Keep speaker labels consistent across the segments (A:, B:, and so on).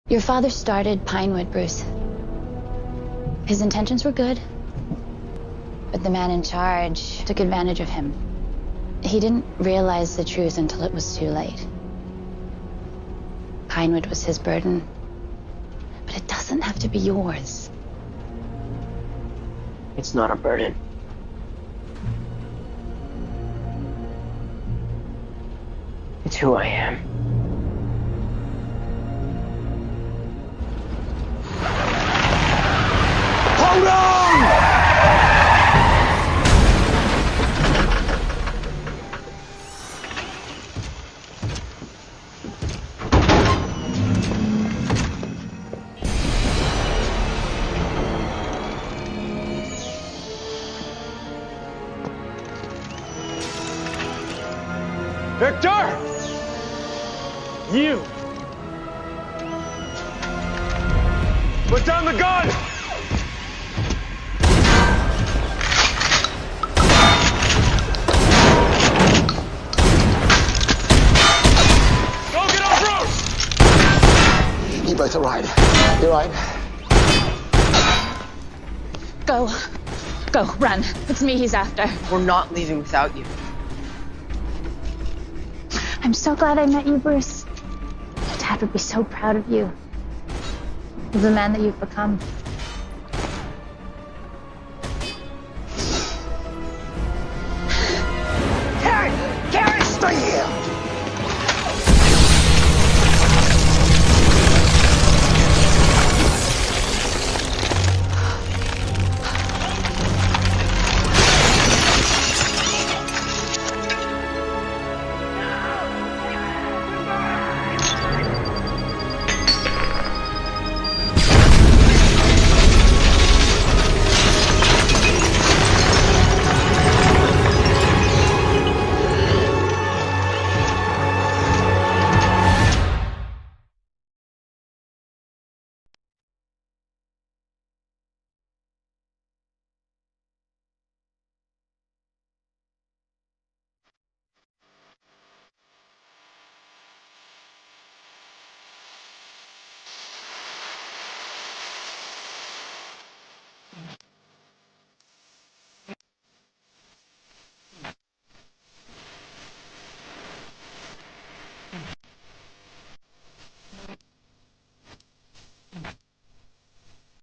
A: Your father started Pinewood, Bruce. His intentions were good, but the man in charge took advantage of him. He didn't realize the truth until it was too late. Pinewood was his burden, but it doesn't have to be yours.
B: It's not a burden. It's who I am. Hold on! Victor! You! Put down the gun! Go get on Bruce!
C: You both are right. You're right.
A: Go. Go, run. It's me he's after.
B: We're not leaving without you.
A: I'm so glad I met you, Bruce. Dad would be so proud of you. Of the man that you've become.
C: Carrie! Carrie, stay here!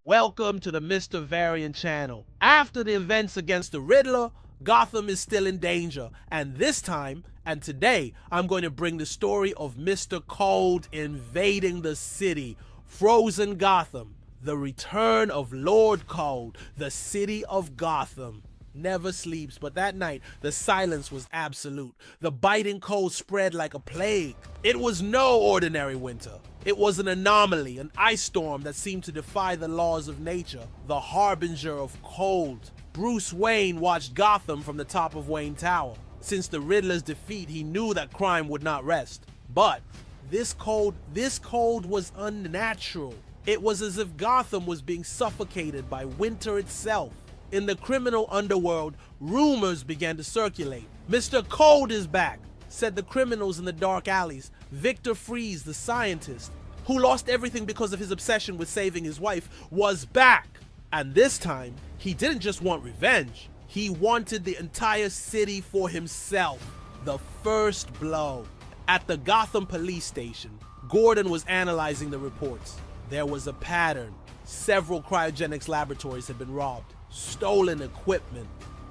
D: Welcome to the Mr. Variant channel. After the events against the Riddler, Gotham is still in danger, and this time, and today, I'm going to bring the story of Mr. Cold invading the city, frozen Gotham, the return of Lord Cold, the city of Gotham. Never sleeps, but that night, the silence was absolute. The biting cold spread like a plague. It was no ordinary winter. It was an anomaly, an ice storm that seemed to defy the laws of nature, the harbinger of cold. Bruce Wayne watched Gotham from the top of Wayne Tower. Since the Riddler's defeat, he knew that crime would not rest. But this cold was unnatural. It was as if Gotham was being suffocated by winter itself. In the criminal underworld, rumors began to circulate. Mr. Cold is back, said the criminals in the dark alleys. Victor Freeze, the scientist, who lost everything because of his obsession with saving his wife, was back. And this time, he didn't just want revenge. He wanted the entire city for himself. The first blow. At the Gotham police station, Gordon was analyzing the reports. There was a pattern. Several cryogenics laboratories had been robbed. Stolen equipment.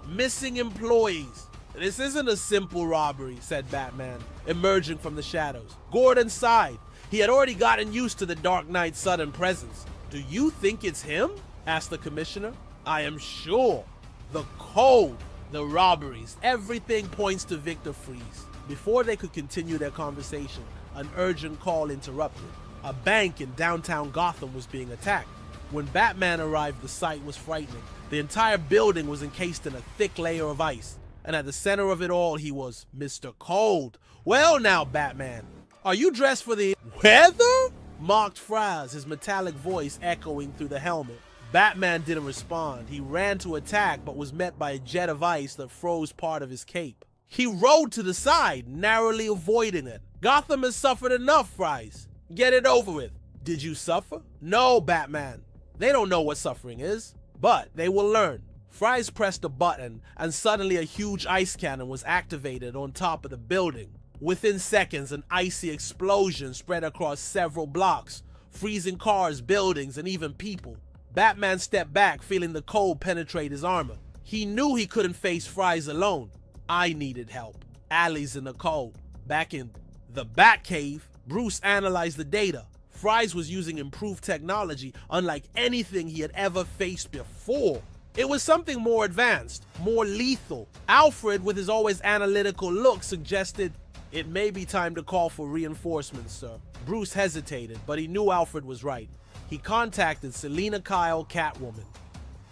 D: Missing employees. This isn't a simple robbery, said Batman, emerging from the shadows. Gordon sighed. He had already gotten used to the Dark Knight's sudden presence. Do you think it's him? Asked the commissioner. I am sure. The Cold, the robberies, everything points to Victor Freeze. Before they could continue their conversation, an urgent call interrupted. A bank in downtown Gotham was being attacked. When Batman arrived, the sight was frightening. The entire building was encased in a thick layer of ice. And at the center of it all, he was Mr. Cold. Well now, Batman, are you dressed for the weather? Mocked Fraz, his metallic voice echoing through the helmet. Batman didn't respond. He ran to attack, but was met by a jet of ice that froze part of his cape. He rode to the side, narrowly avoiding it. Gotham has suffered enough, Fries. Get it over with. Did you suffer? No, Batman. They don't know what suffering is, but they will learn. Fries pressed a button, and suddenly a huge ice cannon was activated on top of the building. Within seconds, an icy explosion spread across several blocks, freezing cars, buildings, and even people. Batman stepped back, feeling the cold penetrate his armor. He knew he couldn't face Fries alone. I needed help. Allie's in the cold. Back in the Batcave, Bruce analyzed the data. Fries was using improved technology unlike anything he had ever faced before. It was something more advanced, more lethal. Alfred, with his always analytical look, suggested, "It may be time to call for reinforcements, sir." Bruce hesitated, but he knew Alfred was right. He contacted Selina Kyle, Catwoman.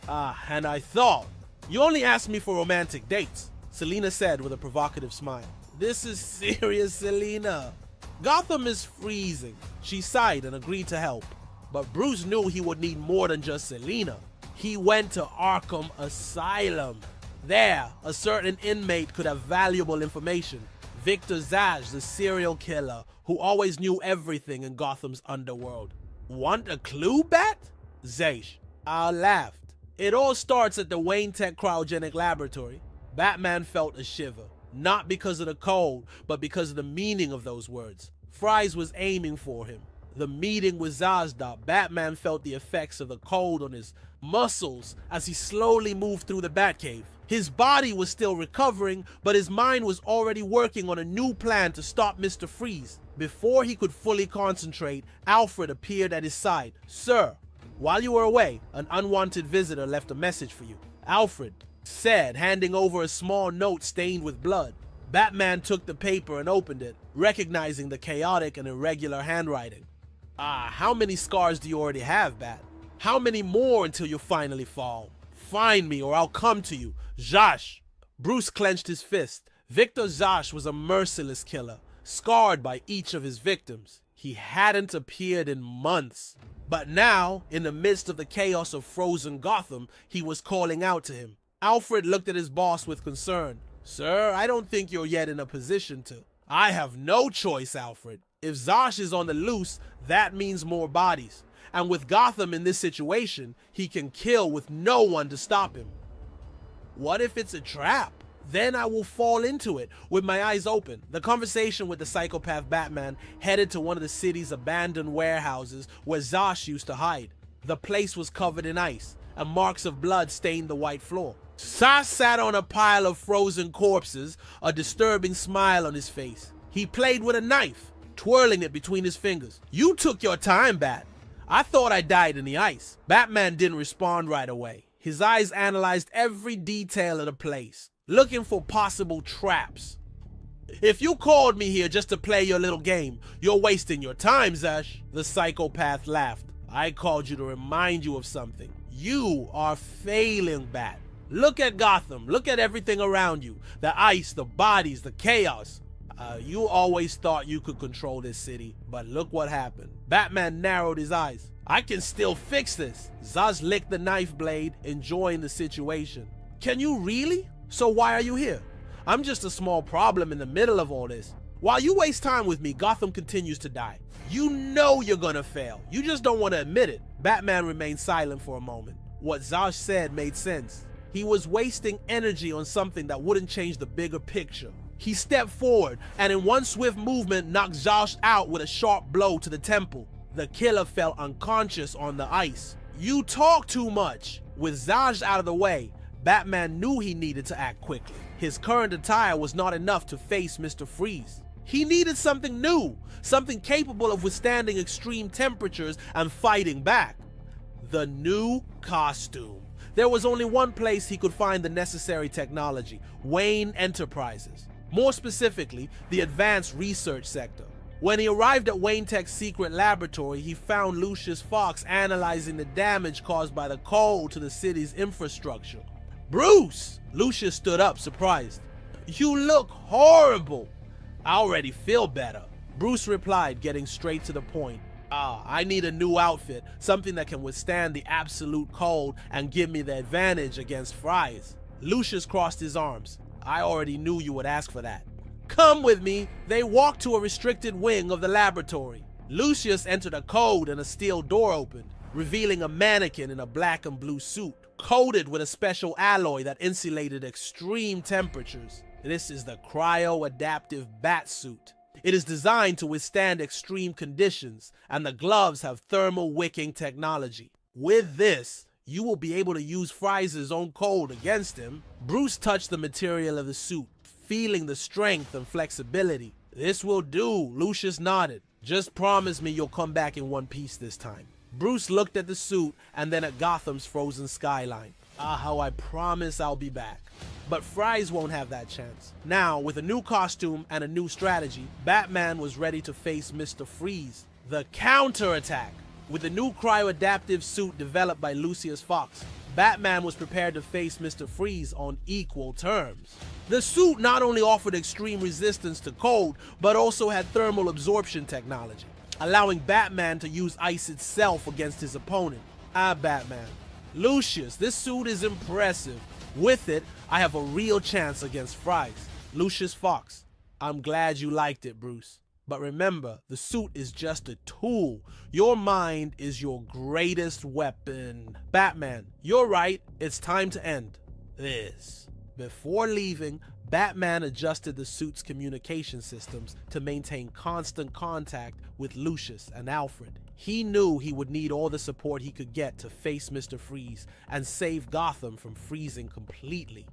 D: And I thought, "You only asked me for romantic dates," Selina said with a provocative smile. "This is serious, Selina. Gotham is freezing." She sighed and agreed to help. But Bruce knew he would need more than just Selina. He went to Arkham Asylum. There, a certain inmate could have valuable information. Victor Zsasz, the serial killer who always knew everything in Gotham's underworld. "Want a clue, Bat?" Zsasz. I laughed. "It all starts at the Wayne Tech Cryogenic Laboratory." Batman felt a shiver. Not because of the cold, but because of the meaning of those words. Fries was aiming for him. The meeting with Zsasz. Batman felt the effects of the cold on his muscles as he slowly moved through the Batcave. His body was still recovering, but his mind was already working on a new plan to stop Mr. Freeze. Before he could fully concentrate, Alfred appeared at his side. "Sir, while you were away, an unwanted visitor left a message for you," Alfred said, handing over a small note stained with blood. Batman took the paper and opened it, recognizing the chaotic and irregular handwriting. How many scars do you already have, Bat? How many more until you finally fall? Find me or I'll come to you. Zsasz." Bruce clenched his fist. Victor Zsasz was a merciless killer, scarred by each of his victims. He hadn't appeared in months. But now, in the midst of the chaos of frozen Gotham, he was calling out to him. Alfred looked at his boss with concern. "Sir, I don't think you're yet in a position to." "I have no choice, Alfred. If Zsasz is on the loose, that means more bodies. And with Gotham in this situation, he can kill with no one to stop him." "What if it's a trap? Then I will fall into it with my eyes open." The conversation with the psychopath Batman headed to one of the city's abandoned warehouses where Zsasz used to hide. The place was covered in ice, and marks of blood stained the white floor. Zsasz sat on a pile of frozen corpses, a disturbing smile on his face. He played with a knife, twirling it between his fingers. "You took your time, Bat. I thought I died in the ice." Batman didn't respond right away. His eyes analyzed every detail of the place, looking for possible traps. "If you called me here just to play your little game, you're wasting your time, Zsasz." The psychopath laughed. "I called you to remind you of something. You are failing, Bat. Look at Gotham. Look at everything around you. The ice, the bodies, the chaos. You always thought you could control this city, but look what happened." Batman narrowed his eyes. "I can still fix this." Zsasz licked the knife blade, enjoying the situation. "Can you really? So why are you here?" "I'm just a small problem in the middle of all this. While you waste time with me, Gotham continues to die. You know you're gonna fail. You just don't want to admit it." Batman remained silent for a moment. What Zsasz said made sense. He was wasting energy on something that wouldn't change the bigger picture. He stepped forward and in one swift movement knocked Zsasz out with a sharp blow to the temple. The killer fell unconscious on the ice. "You talk too much." With Zsasz out of the way, Batman knew he needed to act quickly. His current attire was not enough to face Mr. Freeze. He needed something new, something capable of withstanding extreme temperatures and fighting back. The new costume. There was only one place he could find the necessary technology: Wayne Enterprises. More specifically, the Advanced Research Sector. When he arrived at Wayne Tech's secret laboratory, he found Lucius Fox analyzing the damage caused by the cold to the city's infrastructure. "Bruce!" Lucius stood up, surprised. "You look horrible." "I already feel better," Bruce replied, getting straight to the point. I need a new outfit, something that can withstand the absolute cold and give me the advantage against Fries." Lucius crossed his arms. "I already knew you would ask for that." "Come with me." They walked to a restricted wing of the laboratory. Lucius entered a code and a steel door opened, revealing a mannequin in a black and blue suit, coated with a special alloy that insulated extreme temperatures. This is the cryo-adaptive bat suit. It is designed to withstand extreme conditions, and the gloves have thermal wicking technology. With this, you will be able to use Fry's own code against him. Bruce touched the material of the suit, feeling the strength and flexibility. This will do, Lucius nodded. Just promise me you'll come back in one piece this time. Bruce looked at the suit and then at Gotham's frozen skyline. How I promise I'll be back. But Fry's won't have that chance. Now, with a new costume and a new strategy, Batman was ready to face Mr. Freeze. The counterattack. With the new cryo-adaptive suit developed by Lucius Fox, Batman was prepared to face Mr. Freeze on equal terms. The suit not only offered extreme resistance to cold, but also had thermal absorption technology, allowing Batman to use ice itself against his opponent. Batman. Lucius, this suit is impressive. With it, I have a real chance against Fry's. Lucius Fox. I'm glad you liked it, Bruce. But remember, the suit is just a tool. Your mind is your greatest weapon. Batman, you're right. It's time to end this. Before leaving, Batman adjusted the suit's communication systems to maintain constant contact with Lucius and Alfred. He knew he would need all the support he could get to face Mr. Freeze and save Gotham from freezing completely.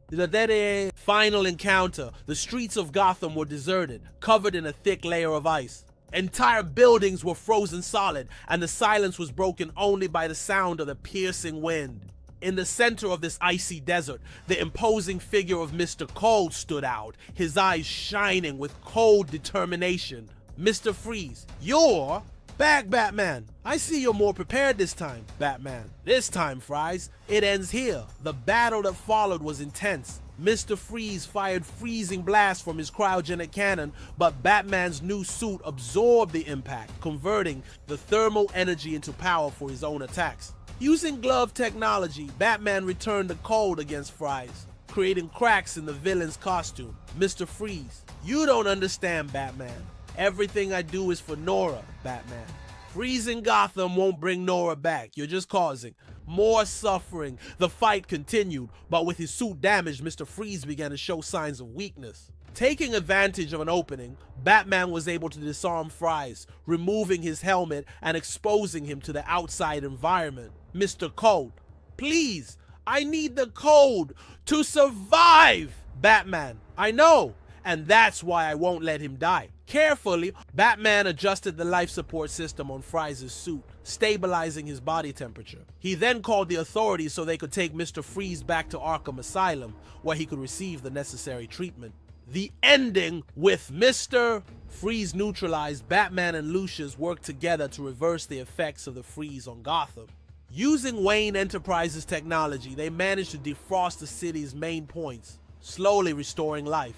D: The final encounter. The streets of Gotham were deserted, covered in a thick layer of ice. Entire buildings were frozen solid, and the silence was broken only by the sound of the piercing wind. In the center of this icy desert, the imposing figure of Mr. Cold stood out, his eyes shining with cold determination. Mr. Freeze, you're back, Batman. I see you're more prepared this time, Batman. This time, Fries, it ends here. The battle that followed was intense. Mr. Freeze fired freezing blasts from his cryogenic cannon, but Batman's new suit absorbed the impact, converting the thermal energy into power for his own attacks. Using glove technology, Batman returned the cold against Fries, creating cracks in the villain's costume. Mr. Freeze, you don't understand, Batman. Everything I do is for Nora, Batman. Freezing Gotham won't bring Nora back. You're just causing more suffering. The fight continued, but with his suit damaged, Mr. Freeze began to show signs of weakness. Taking advantage of an opening, Batman was able to disarm Fries, removing his helmet and exposing him to the outside environment. Mr. Cold, please, I need the code to survive! Batman, I know, and that's why I won't let him die. Carefully, Batman adjusted the life support system on Fries' suit, stabilizing his body temperature. He then called the authorities so they could take Mr. Freeze back to Arkham Asylum, where he could receive the necessary treatment. The ending with Mr. Freeze neutralized, Batman and Lucius worked together to reverse the effects of the freeze on Gotham. Using Wayne Enterprises technology, they managed to defrost the city's main points, slowly restoring life.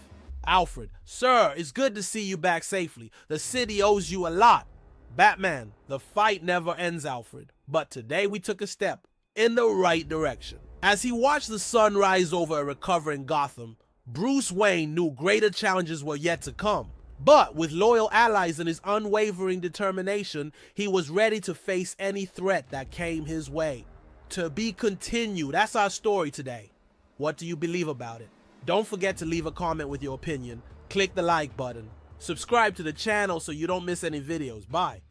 D: Alfred, sir, it's good to see you back safely. The city owes you a lot. Batman, the fight never ends, Alfred. But today we took a step in the right direction. As he watched the sun rise over a recovering Gotham, Bruce Wayne knew greater challenges were yet to come. But with loyal allies and his unwavering determination, he was ready to face any threat that came his way. To be continued. That's our story today. What do you believe about it? Don't forget to leave a comment with your opinion. Click the like button. Subscribe to the channel so you don't miss any videos. Bye.